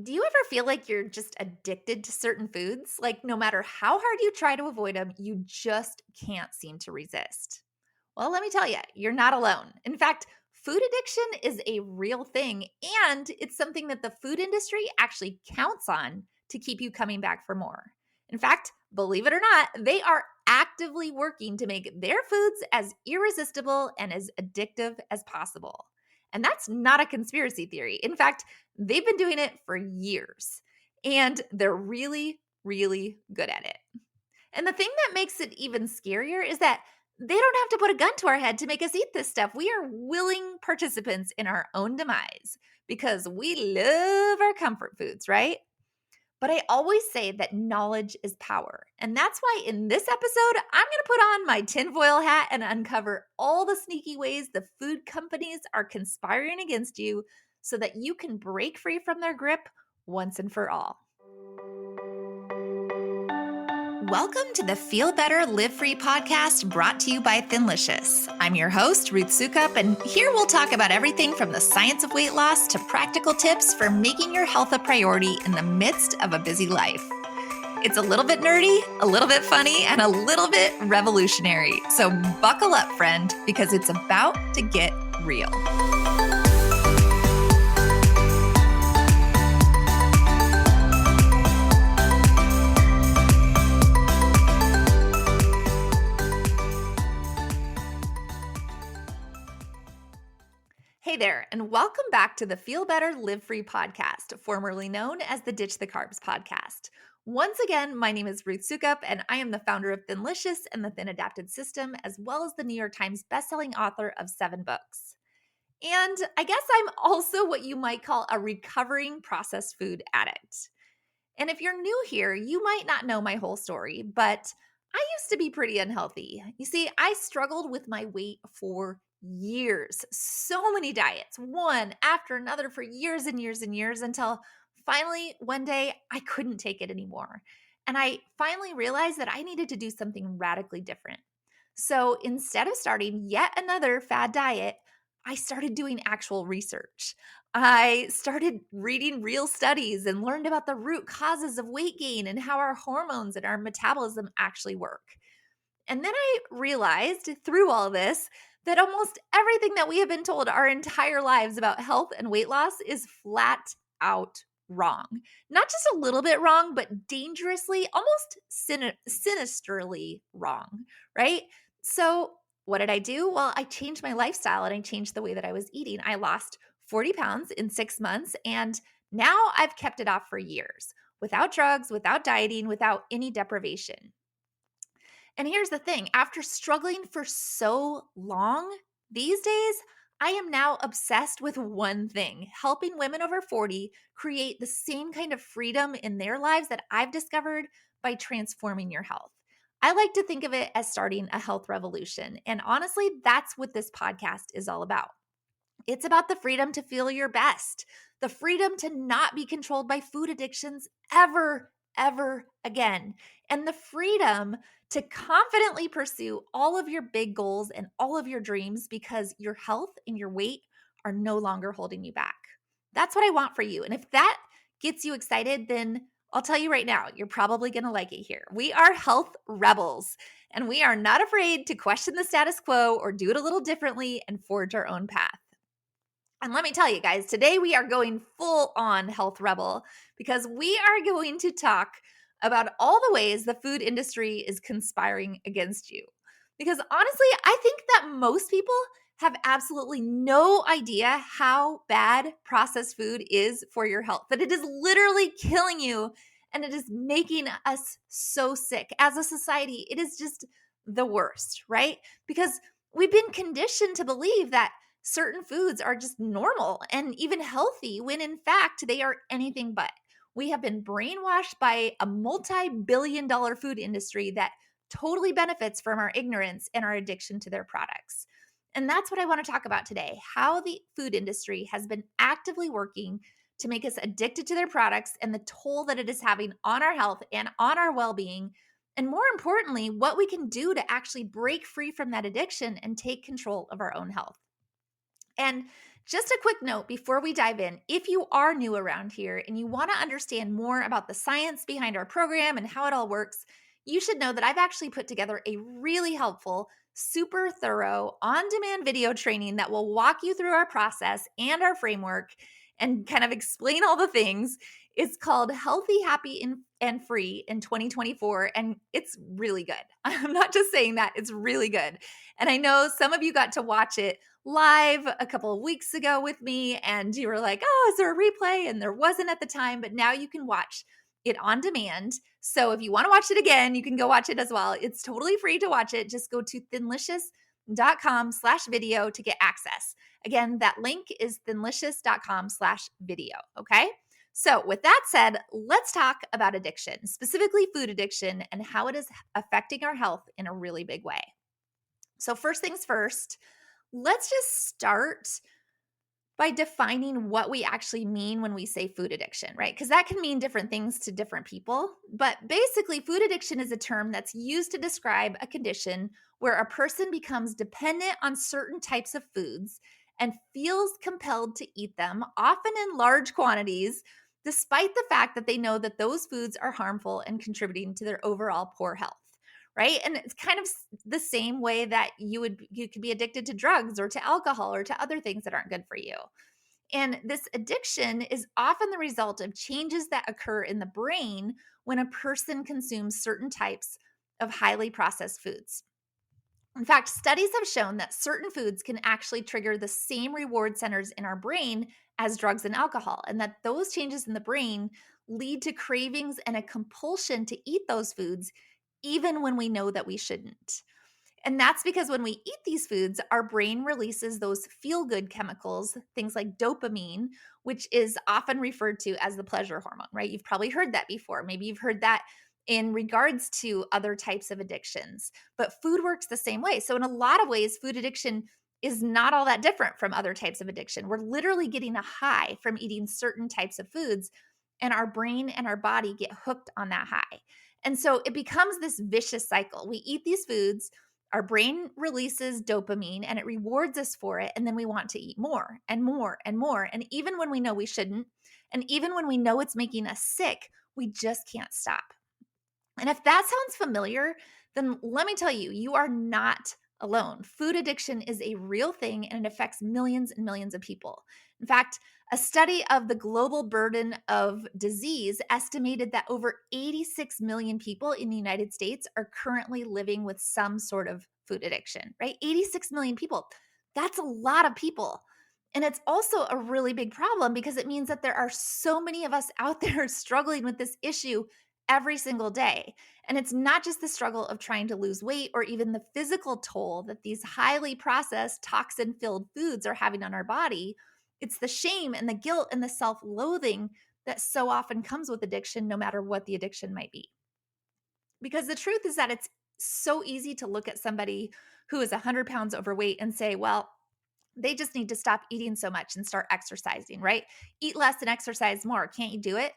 Do you ever feel like you're just addicted to certain foods? Like, no matter how hard you try to avoid them, you just can't seem to resist? Well, let me tell you, you're not alone. In fact, food addiction is a real thing, and it's something that the food industry actually counts on to keep you coming back for more. In fact, believe it or not, they are actively working to make their foods as irresistible and as addictive as possible. And that's not a conspiracy theory. In fact, they've been doing it for years, and they're really, really good at it. And the thing that makes it even scarier is that they don't have to put a gun to our head to make us eat this stuff. We are willing participants in our own demise because we love our comfort foods, right? But I always say that knowledge is power. And that's why in this episode, I'm going to put on my tinfoil hat and uncover all the sneaky ways the food companies are conspiring against you so that you can break free from their grip once and for all. Welcome to the Feel Better, Live Free podcast brought to you by Thinlicious. I'm your host, Ruth Soukup, and here we'll talk about everything from the science of weight loss to practical tips for making your health a priority in the midst of a busy life. It's a little bit nerdy, a little bit funny, and a little bit revolutionary. So buckle up, friend, because it's about to get real. Hey there, and welcome back to the Feel Better, Live Free podcast, formerly known as the Ditch the Carbs podcast. Once again, my name is Ruth Soukup, and I am the founder of Thinlicious and the Thin Adapted System, as well as the New York Times bestselling author of 7 books. And I guess I'm also what you might call a recovering processed food addict. And if you're new here, you might not know my whole story, but I used to be pretty unhealthy. You see, I struggled with my weight for years, so many diets, one after another for years and years and years until finally one day I couldn't take it anymore. And I finally realized that I needed to do something radically different. So instead of starting yet another fad diet, I started doing actual research. I started reading real studies and learned about the root causes of weight gain and how our hormones and our metabolism actually work. And then I realized through all this that almost everything that we have been told our entire lives about health and weight loss is flat out wrong. Not just a little bit wrong, but dangerously, almost sinisterly wrong, right? So what did I do? Well, I changed my lifestyle and I changed the way that I was eating. I lost 40 pounds in 6 months, and now I've kept it off for years without drugs, without dieting, without any deprivation. And here's the thing, after struggling for so long, these days, I am now obsessed with one thing, helping women over 40 create the same kind of freedom in their lives that I've discovered by transforming your health. I like to think of it as starting a health revolution. And honestly, that's what this podcast is all about. It's about the freedom to feel your best, the freedom to not be controlled by food addictions ever again, and the freedom to confidently pursue all of your big goals and all of your dreams because your health and your weight are no longer holding you back. That's what I want for you. And if that gets you excited, then I'll tell you right now, you're probably going to like it here. We are health rebels, and we are not afraid to question the status quo or do it a little differently and forge our own path. And let me tell you guys, today we are going full on health rebel because we are going to talk about all the ways the food industry is conspiring against you. Because honestly, I think that most people have absolutely no idea how bad processed food is for your health, that it is literally killing you and it is making us so sick. As a society, it is just the worst, right? Because we've been conditioned to believe that certain foods are just normal and even healthy when in fact they are anything but. We have been brainwashed by a multi-billion-dollar food industry that totally benefits from our ignorance and our addiction to their products. And that's what I want to talk about today, how the food industry has been actively working to make us addicted to their products and the toll that it is having on our health and on our well-being. And more importantly, what we can do to actually break free from that addiction and take control of our own health. And Just a quick note before we dive in. If you are new around here and you want to understand more about the science behind our program and how it all works, you should know that I've actually put together a really helpful, super thorough, on-demand video training that will walk you through our process and our framework and kind of explain all the things. It's called Healthy, Happy, and Free in 2024, and it's really good. I'm not just saying that, it's really good. And I know some of you got to watch it live a couple of weeks ago with me, and you were like, oh, is there a replay? And there wasn't at the time, but now you can watch it on demand. So if you want to watch it again, you can go watch it as well. It's totally free to watch it. Just go to thinlicious.com/video to get access. Again, that link is thinlicious.com/video. Okay. So with that said, let's talk about addiction, specifically food addiction, and how it is affecting our health in a really big way. So first things first, let's just start by defining what we actually mean when we say food addiction, right? Because that can mean different things to different people. But basically, food addiction is a term that's used to describe a condition where a person becomes dependent on certain types of foods and feels compelled to eat them, often in large quantities, despite the fact that they know that those foods are harmful and contributing to their overall poor health. Right. And it's kind of the same way that you could be addicted to drugs or to alcohol or to other things that aren't good for you. And this addiction is often the result of changes that occur in the brain when a person consumes certain types of highly processed foods. In fact, studies have shown that certain foods can actually trigger the same reward centers in our brain as drugs and alcohol, and that those changes in the brain lead to cravings and a compulsion to eat those foods even when we know that we shouldn't. And that's because when we eat these foods, our brain releases those feel-good chemicals, things like dopamine, which is often referred to as the pleasure hormone, right? You've probably heard that before. Maybe you've heard that in regards to other types of addictions, but food works the same way. So in a lot of ways, food addiction is not all that different from other types of addiction. We're literally getting a high from eating certain types of foods, and our brain and our body get hooked on that high. And so it becomes this vicious cycle. We eat these foods, our brain releases dopamine and it rewards us for it. And then we want to eat more and more and more. And even when we know we shouldn't, and even when we know it's making us sick, we just can't stop. And if that sounds familiar, then let me tell you, you are not alone. Food addiction is a real thing and it affects millions and millions of people. In fact, a study of the global burden of disease estimated that over 86 million people in the United States are currently living with some sort of food addiction, right? 86 million people. That's a lot of people. And it's also a really big problem because it means that there are so many of us out there struggling with this issue every single day. And it's not just the struggle of trying to lose weight or even the physical toll that these highly processed, toxin-filled foods are having on our body. It's the shame and the guilt and the self-loathing that so often comes with addiction, no matter what the addiction might be. Because the truth is that it's so easy to look at somebody who is 100 pounds overweight and say, well, they just need to stop eating so much and start exercising, right? Eat less and exercise more. Can't you do it?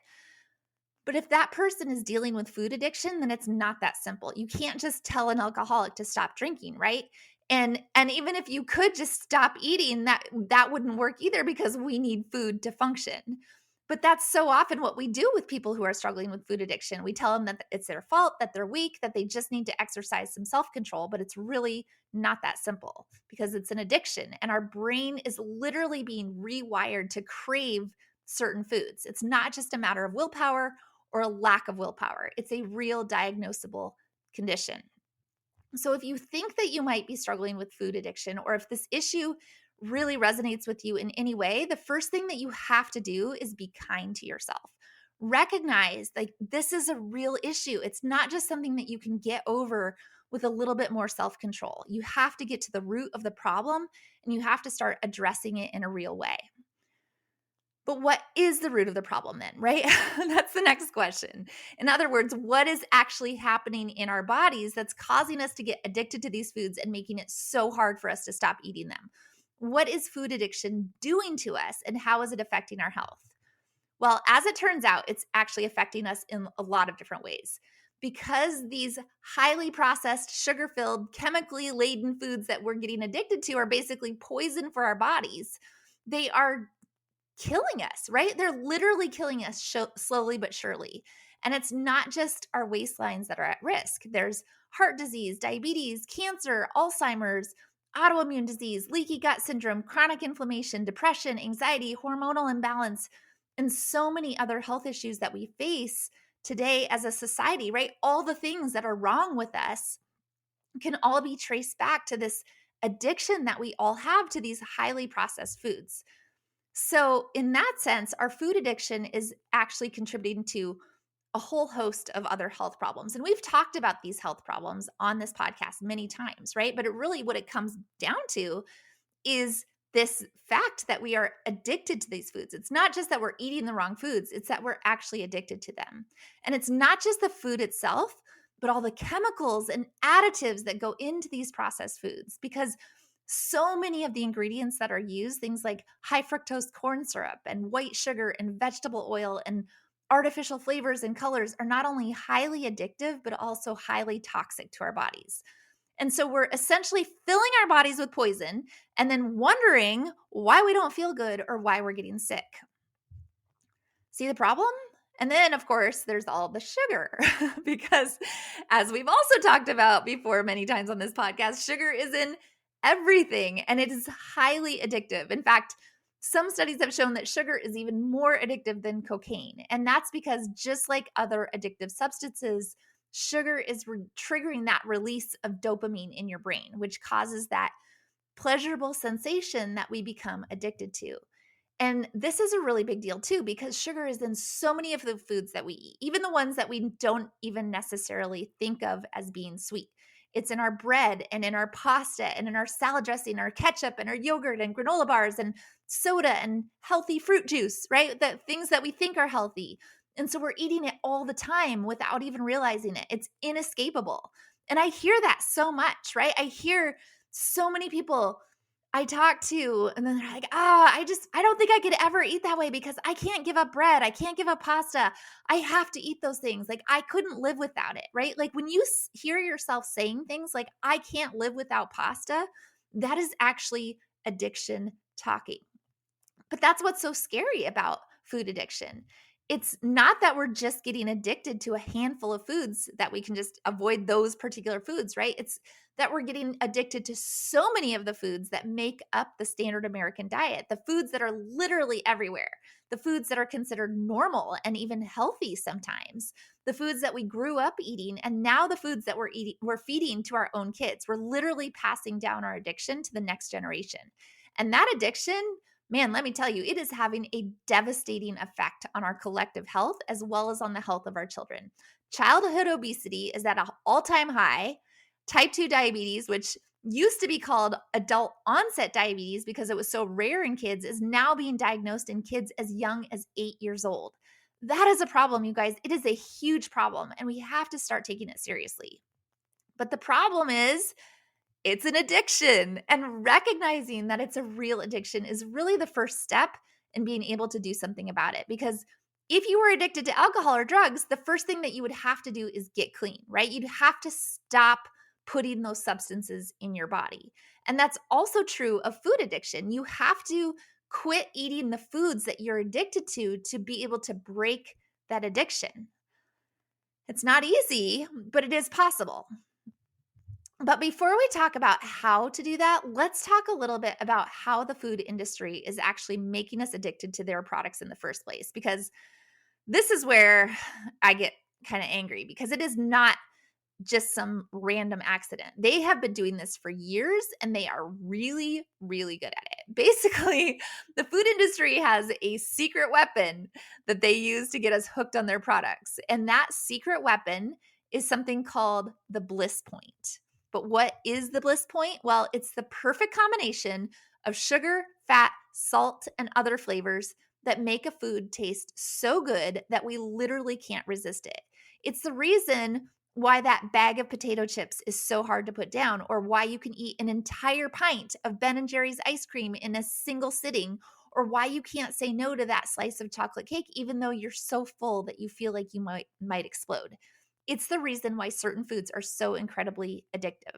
But if that person is dealing with food addiction, then it's not that simple. You can't just tell an alcoholic to stop drinking, right? And even if you could just stop eating, that wouldn't work either because we need food to function. But that's so often what we do with people who are struggling with food addiction. We tell them that it's their fault, that they're weak, that they just need to exercise some self-control, but it's really not that simple because it's an addiction and our brain is literally being rewired to crave certain foods. It's not just a matter of willpower or a lack of willpower. It's a real diagnosable condition. So if you think that you might be struggling with food addiction, or if this issue really resonates with you in any way, the first thing that you have to do is be kind to yourself. Recognize like this is a real issue. It's not just something that you can get over with a little bit more self-control. You have to get to the root of the problem and you have to start addressing it in a real way. But what is the root of the problem then, right? That's the next question. In other words, what is actually happening in our bodies that's causing us to get addicted to these foods and making it so hard for us to stop eating them? What is food addiction doing to us and how is it affecting our health? Well, as it turns out, it's actually affecting us in a lot of different ways. Because these highly processed, sugar-filled, chemically laden foods that we're getting addicted to are basically poison for our bodies, they are killing us, right? They're literally killing us slowly but surely. And it's not just our waistlines that are at risk. There's heart disease, diabetes, cancer, Alzheimer's, autoimmune disease, leaky gut syndrome, chronic inflammation, depression, anxiety, hormonal imbalance, and so many other health issues that we face today as a society, right? All the things that are wrong with us can all be traced back to this addiction that we all have to these highly processed foods. So, in that sense, our food addiction is actually contributing to a whole host of other health problems. And we've talked about these health problems on this podcast many times, right? But what it comes down to is this fact that we are addicted to these foods. It's not just that we're eating the wrong foods, it's that we're actually addicted to them. And it's not just the food itself, but all the chemicals and additives that go into these processed foods, because so many of the ingredients that are used, things like high fructose corn syrup and white sugar and vegetable oil and artificial flavors and colors, are not only highly addictive, but also highly toxic to our bodies. And so we're essentially filling our bodies with poison and then wondering why we don't feel good or why we're getting sick. See the problem? And then, of course, there's all the sugar because, as we've also talked about before many times on this podcast, sugar is in everything and it is highly addictive. In fact, some studies have shown that sugar is even more addictive than cocaine. And that's because, just like other addictive substances, sugar is triggering that release of dopamine in your brain, which causes that pleasurable sensation that we become addicted to. And this is a really big deal too, because sugar is in so many of the foods that we eat, even the ones that we don't even necessarily think of as being sweet. It's in our bread and in our pasta and in our salad dressing, our ketchup and our yogurt and granola bars and soda and healthy fruit juice, right? The things that we think are healthy. And so we're eating it all the time without even realizing it. It's inescapable. And I hear that so much, right? I hear so many people I talk to, and then they're like, I don't think I could ever eat that way because I can't give up bread. I can't give up pasta. I have to eat those things. Like, I couldn't live without it, right? Like, when you hear yourself saying things like, I can't live without pasta, that is actually addiction talking. But that's what's so scary about food addiction. It's not that we're just getting addicted to a handful of foods that we can just avoid those particular foods, right? It's that we're getting addicted to so many of the foods that make up the standard American diet, the foods that are literally everywhere, the foods that are considered normal and even healthy sometimes, the foods that we grew up eating, and now the foods that we're feeding to our own kids. We're literally passing down our addiction to the next generation. And that addiction, man, let me tell you, it is having a devastating effect on our collective health as well as on the health of our children. Childhood obesity is at an all-time high. Type 2 diabetes, which used to be called adult onset diabetes because it was so rare in kids, is now being diagnosed in kids as young as 8 years old. That is a problem, you guys. It is a huge problem, and we have to start taking it seriously. But the problem is, it's an addiction, and recognizing that it's a real addiction is really the first step in being able to do something about it. Because if you were addicted to alcohol or drugs, the first thing that you would have to do is get clean, right? You'd have to stop putting those substances in your body. And that's also true of food addiction. You have to quit eating the foods that you're addicted to be able to break that addiction. It's not easy, but it is possible. But before we talk about how to do that, let's talk a little bit about how the food industry is actually making us addicted to their products in the first place, because this is where I get kind of angry, because it is not just some random accident. They have been doing this for years and they are really, really good at it. Basically, the food industry has a secret weapon that they use to get us hooked on their products. And that secret weapon is something called the bliss point. But what is the bliss point? Well, it's the perfect combination of sugar, fat, salt, and other flavors that make a food taste so good that we literally can't resist it. It's the reason why that bag of potato chips is so hard to put down, or why you can eat an entire pint of Ben & Jerry's ice cream in a single sitting, or why you can't say no to that slice of chocolate cake even though you're so full that you feel like you might explode. It's the reason why certain foods are so incredibly addictive.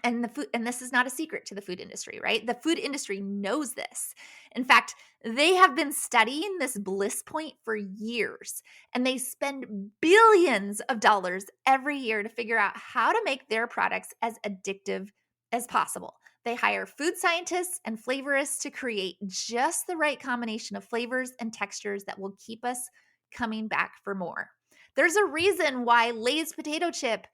And this is not a secret to the food industry, right? The food industry knows this. In fact, they have been studying this bliss point for years, and they spend billions of dollars every year to figure out how to make their products as addictive as possible. They hire food scientists and flavorists to create just the right combination of flavors and textures that will keep us coming back for more. There's a reason why Lay's potato chip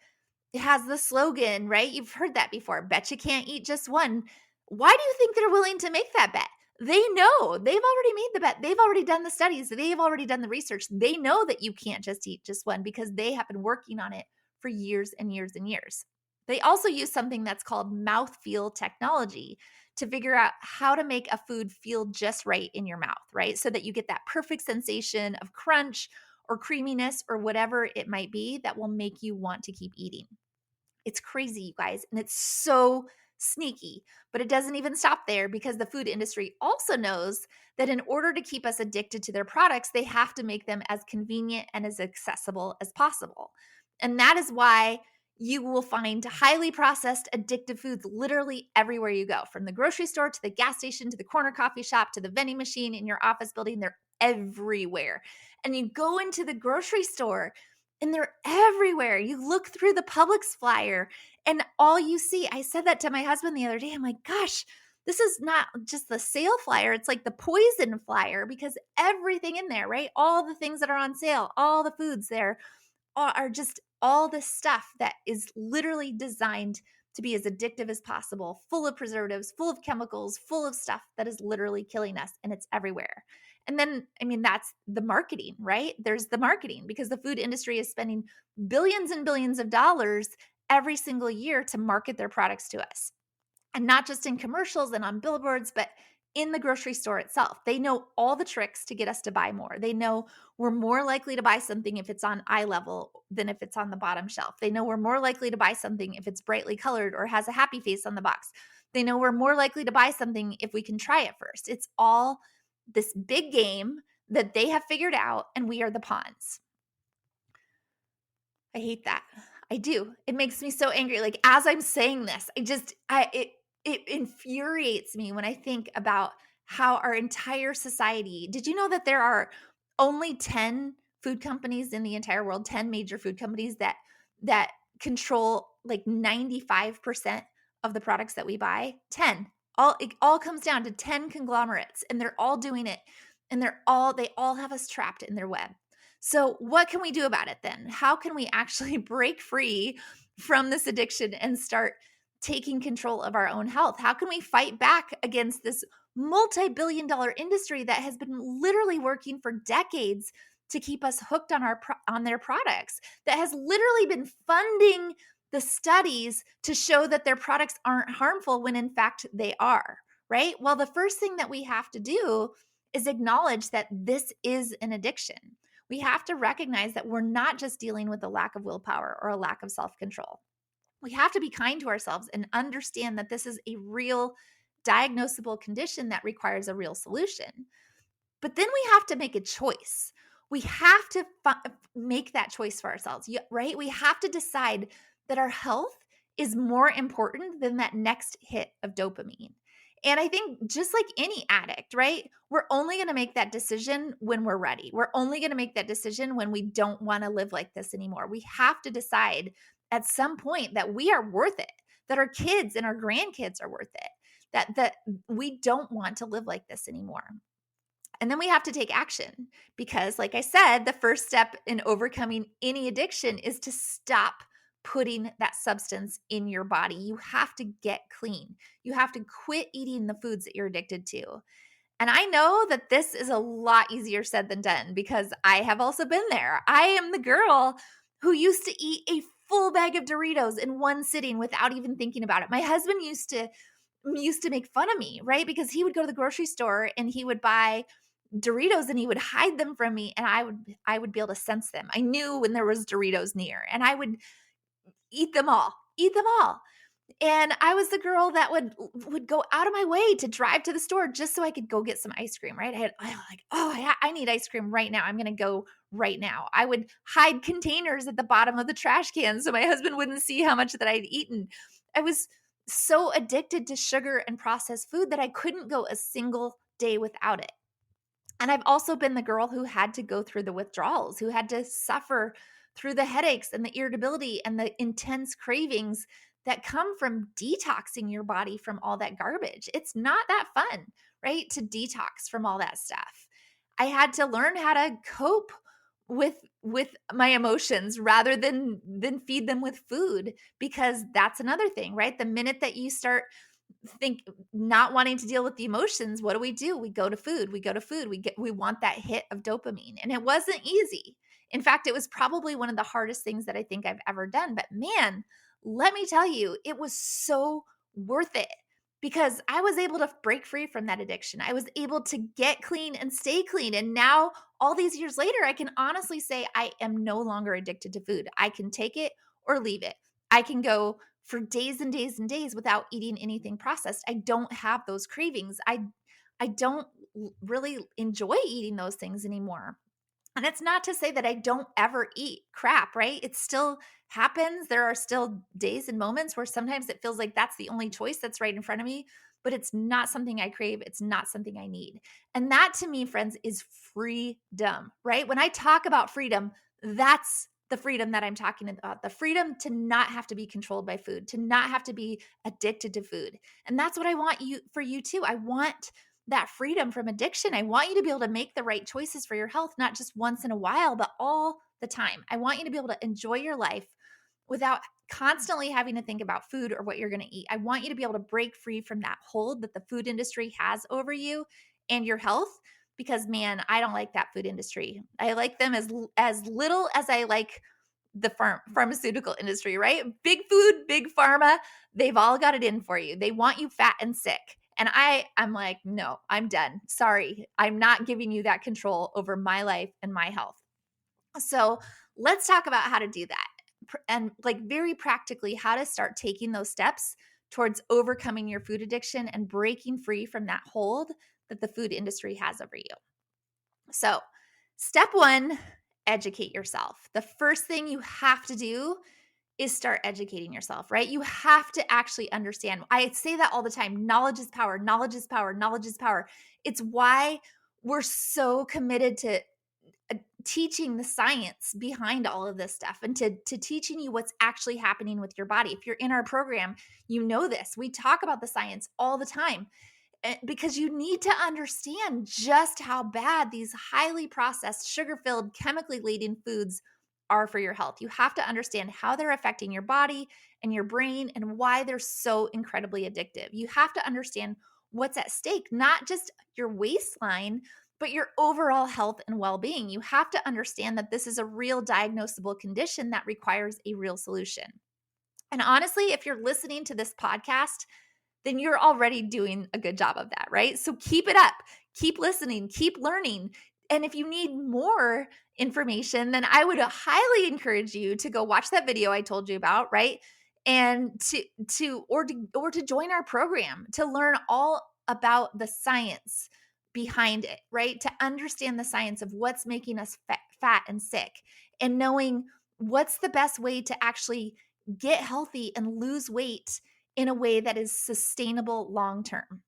has the slogan, right? You've heard that before. Bet you can't eat just one. Why do you think they're willing to make that bet? They know. They've already made the bet. They've already done the studies. They've already done the research. They know that you can't just eat just one because they have been working on it for years and years and years. They also use something that's called mouthfeel technology to figure out how to make a food feel just right in your mouth, right? So that you get that perfect sensation of crunch or creaminess or whatever it might be that will make you want to keep eating. It's crazy, you guys, and it's so sneaky. But it doesn't even stop there because the food industry also knows that in order to keep us addicted to their products, they have to make them as convenient and as accessible as possible. And that is why you will find highly processed addictive foods literally everywhere you go, from the grocery store to the gas station to the corner coffee shop to the vending machine in your office building. They're everywhere. And you go into the grocery store and they're everywhere. You look through the Publix flyer and all you see, I said that to my husband the other day. I'm like, gosh, this is not just the sale flyer. It's like the poison flyer because everything in there, right? All the things that are on sale, all the foods there are just all this stuff that is literally designed to be as addictive as possible, full of preservatives, full of chemicals, full of stuff that is literally killing us, and it's everywhere. And then, I mean, that's the marketing, right? There's the marketing because the food industry is spending billions and billions of dollars every single year to market their products to us. And not just in commercials and on billboards, but in the grocery store itself. They know all the tricks to get us to buy more. They know we're more likely to buy something if it's on eye level than if it's on the bottom shelf. They know we're more likely to buy something if it's brightly colored or has a happy face on the box. They know we're more likely to buy something if we can try it first. It's all this big game that they have figured out, and we are the pawns. I hate that. I do. It makes me so angry. Like as I'm saying this, it infuriates me when I think about how our entire society. Did you know that there are only 10 food companies in the entire world, 10 major food companies that control like 95% of the products that we buy? 10. It all comes down to 10 conglomerates, and they're all doing it, and they all have us trapped in their web. So what can we do about it then? How can we actually break free from this addiction and start taking control of our own health? How can we fight back against this multi-billion-dollar industry that has been literally working for decades to keep us hooked on their products, that has literally been funding the studies to show that their products aren't harmful when in fact they are, right? Well, the first thing that we have to do is acknowledge that this is an addiction. We have to recognize that we're not just dealing with a lack of willpower or a lack of self-control. We have to be kind to ourselves and understand that this is a real diagnosable condition that requires a real solution. But then we have to make a choice. We have to make that choice for ourselves, right? We have to decide that our health is more important than that next hit of dopamine. And I think just like any addict, right? We're only going to make that decision when we're ready. We're only going to make that decision when we don't want to live like this anymore. We have to decide at some point that we are worth it, that our kids and our grandkids are worth it, that we don't want to live like this anymore. And then we have to take action because, like I said, the first step in overcoming any addiction is to stop putting that substance in your body. You have to get clean. You have to quit eating the foods that you're addicted to. And I know that this is a lot easier said than done because I have also been there. I am the girl who used to eat a full bag of Doritos in one sitting without even thinking about it. My husband used to make fun of me, right? Because he would go to the grocery store and he would buy Doritos and he would hide them from me, and I would be able to sense them. I knew when there was Doritos near, and I would eat them all. And I was the girl that would go out of my way to drive to the store just so I could go get some ice cream, right? I need ice cream right now. I'm going to go right now. I would hide containers at the bottom of the trash can so my husband wouldn't see how much that I'd eaten. I was so addicted to sugar and processed food that I couldn't go a single day without it. And I've also been the girl who had to go through the withdrawals, who had to suffer through the headaches and the irritability and the intense cravings that come from detoxing your body from all that garbage. It's not that fun, right? To detox from all that stuff. I had to learn how to cope with my emotions rather than feed them with food, because that's another thing, right? The minute that you start think not wanting to deal with the emotions, what do? We go to food. We want that hit of dopamine. And it wasn't easy. In fact, it was probably one of the hardest things that I think I've ever done. But man, let me tell you, it was so worth it, because I was able to break free from that addiction. I was able to get clean and stay clean. And now, all these years later, I can honestly say I am no longer addicted to food. I can take it or leave it. I can go for days and days and days without eating anything processed. I don't have those cravings. I don't really enjoy eating those things anymore. And it's not to say that I don't ever eat crap, right? It still happens. There are still days and moments where sometimes it feels like that's the only choice that's right in front of me, but it's not something I crave. It's not something I need. And that, to me, friends, is freedom, right? When I talk about freedom, that's the freedom that I'm talking about, the freedom to not have to be controlled by food, to not have to be addicted to food. And that's what I want for you too. I want that freedom from addiction. I want you to be able to make the right choices for your health, not just once in a while, but all the time. I want you to be able to enjoy your life without constantly having to think about food or what you're going to eat. I want you to be able to break free from that hold that the food industry has over you and your health, because man, I don't like that food industry. I like them as little as I like the pharmaceutical industry, right? Big food, big pharma, they've all got it in for you. They want you fat and sick. And I'm like, no, I'm done. Sorry. I'm not giving you that control over my life and my health. So let's talk about how to do that. And like very practically, how to start taking those steps towards overcoming your food addiction and breaking free from that hold that the food industry has over you. So, step one, educate yourself. The first thing you have to do is start educating yourself, right? You have to actually understand. I say that all the time. Knowledge is power. Knowledge is power. Knowledge is power. It's why we're so committed to teaching the science behind all of this stuff, and to teaching you what's actually happening with your body. If you're in our program, you know this. We talk about the science all the time, because you need to understand just how bad these highly processed, sugar-filled, chemically laden foods are for your health. You have to understand how they're affecting your body and your brain and why they're so incredibly addictive. You have to understand what's at stake, not just your waistline, but your overall health and well-being. You have to understand that this is a real diagnosable condition that requires a real solution. And honestly, if you're listening to this podcast, then you're already doing a good job of that, right? So keep it up, keep listening, keep learning. And if you need more information, then I would highly encourage you to go watch that video I told you about, right? And to join our program, to learn all about the science behind it, right? To understand the science of what's making us fat and sick, and knowing what's the best way to actually get healthy and lose weight in a way that is sustainable long term.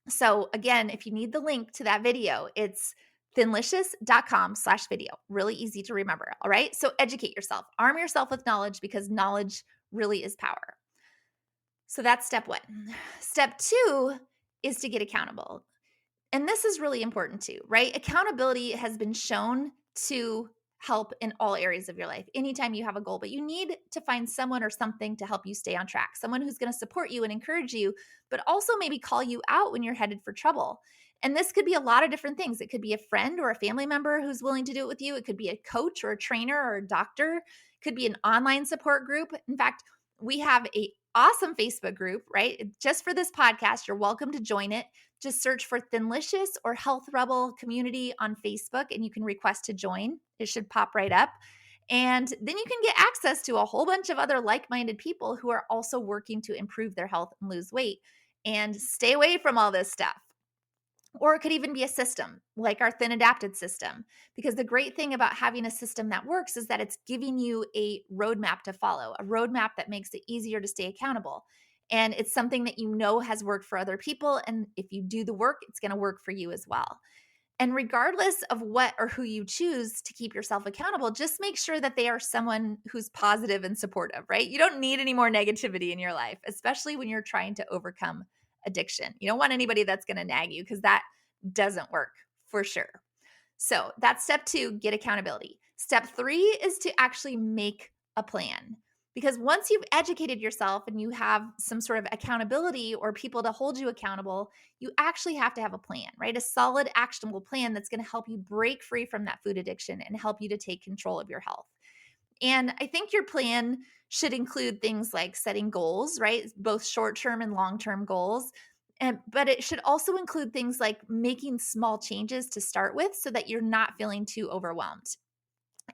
So again, if you need the link to that video, it's thinlicious.com/video. Really easy to remember. All right. So educate yourself, arm yourself with knowledge, because knowledge really is power. So that's step one. Step two is to get accountable. And this is really important too, right? Accountability has been shown to help in all areas of your life anytime you have a goal, but you need to find someone or something to help you stay on track, someone who's going to support you and encourage you, but also maybe call you out when you're headed for trouble. And this could be a lot of different things. It could be a friend or a family member who's willing to do it with you. It could be a coach or a trainer or a doctor. It could be an online support group. In fact, we have a awesome Facebook group, right? Just for this podcast, you're welcome to join it. Just search for Thinlicious or Health Rebel Community on Facebook, and you can request to join. It should pop right up. And then you can get access to a whole bunch of other like-minded people who are also working to improve their health and lose weight and stay away from all this stuff. Or it could even be a system like our Thin Adapted system, because the great thing about having a system that works is that it's giving you a roadmap to follow, a roadmap that makes it easier to stay accountable. And it's something that you know has worked for other people. And if you do the work, it's going to work for you as well. And regardless of what or who you choose to keep yourself accountable, just make sure that they are someone who's positive and supportive, right? You don't need any more negativity in your life, especially when you're trying to overcome addiction. You don't want anybody that's going to nag you, because that doesn't work for sure. So that's step 2, get accountability. Step 3 is to actually make a plan. Because once you've educated yourself and you have some sort of accountability or people to hold you accountable, you actually have to have a plan, right? A solid, actionable plan that's going to help you break free from that food addiction and help you to take control of your health. And I think your plan should include things like setting goals, right? Both short-term and long-term goals. But it should also include things like making small changes to start with so that you're not feeling too overwhelmed.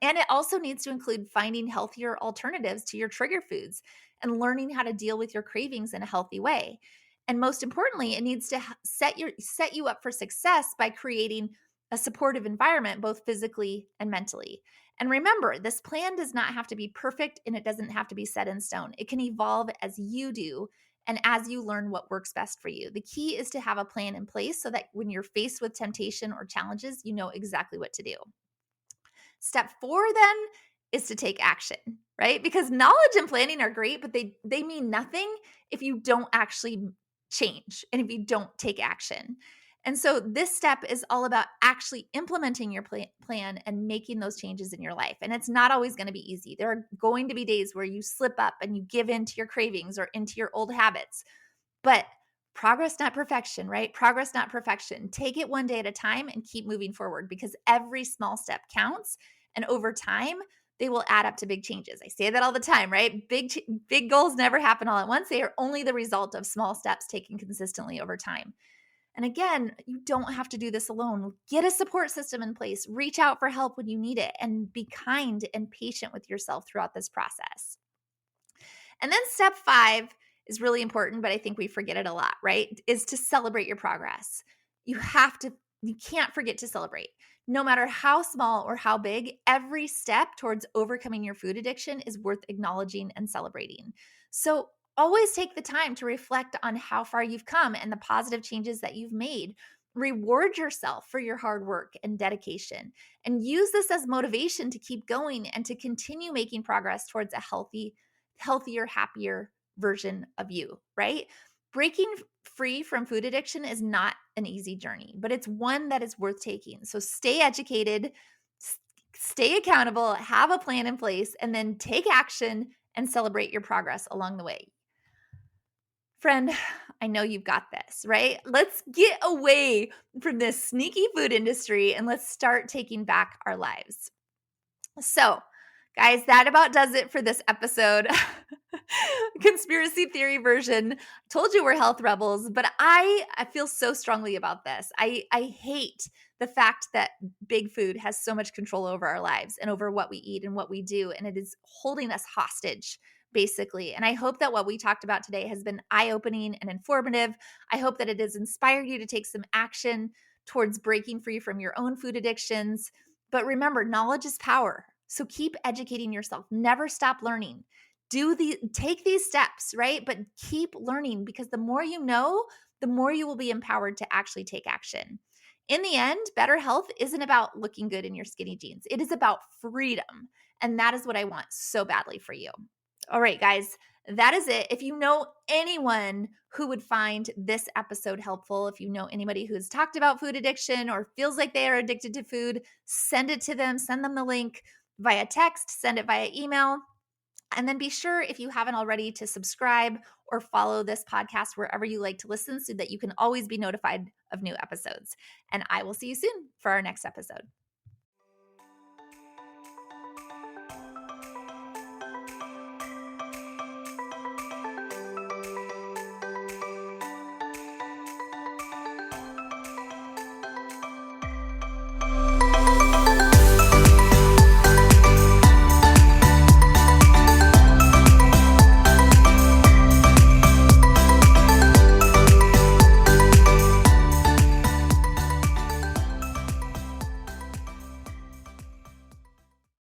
And it also needs to include finding healthier alternatives to your trigger foods and learning how to deal with your cravings in a healthy way. And most importantly, it needs to set you up for success by creating a supportive environment, both physically and mentally. And remember, this plan does not have to be perfect, and it doesn't have to be set in stone. It can evolve as you do and as you learn what works best for you. The key is to have a plan in place so that when you're faced with temptation or challenges, you know exactly what to do. Step 4 then is to take action, right? Because knowledge and planning are great, but they mean nothing if you don't actually change and if you don't take action. And so this step is all about actually implementing your plan and making those changes in your life. And it's not always going to be easy. There are going to be days where you slip up and you give in to your cravings or into your old habits. But progress, not perfection, right? Progress, not perfection. Take it one day at a time and keep moving forward, because every small step counts. And over time, they will add up to big changes. I say that all the time, right? Big goals never happen all at once. They are only the result of small steps taken consistently over time. And again, you don't have to do this alone. Get a support system in place. Reach out for help when you need it, and be kind and patient with yourself throughout this process. And then step 5 is really important, but I think we forget it a lot, right? Is to celebrate your progress. You can't forget to celebrate. No matter how small or how big, every step towards overcoming your food addiction is worth acknowledging and celebrating. So always take the time to reflect on how far you've come and the positive changes that you've made. Reward yourself for your hard work and dedication, and use this as motivation to keep going and to continue making progress towards a healthier, happier version of you, right? Breaking free from food addiction is not an easy journey, but it's one that is worth taking. So stay educated, stay accountable, have a plan in place, and then take action and celebrate your progress along the way. Friend, I know you've got this, right? Let's get away from this sneaky food industry and let's start taking back our lives. So, guys, that about does it for this episode. Conspiracy theory version. Told you we're health rebels, but I feel so strongly about this. I hate the fact that big food has so much control over our lives and over what we eat and what we do, and it is holding us hostage, basically. And I hope that what we talked about today has been eye-opening and informative. I hope that it has inspired you to take some action towards breaking free from your own food addictions. But remember, knowledge is power. So keep educating yourself. Never stop learning. Take these steps, right? But keep learning, because the more you know, the more you will be empowered to actually take action. In the end, better health isn't about looking good in your skinny jeans. It is about freedom. And that is what I want so badly for you. All right, guys, that is it. If you know anyone who would find this episode helpful, if you know anybody who's talked about food addiction or feels like they are addicted to food, send it to them. Send them the link via text, send it via email. And then be sure, if you haven't already, to subscribe or follow this podcast wherever you like to listen so that you can always be notified of new episodes. And I will see you soon for our next episode.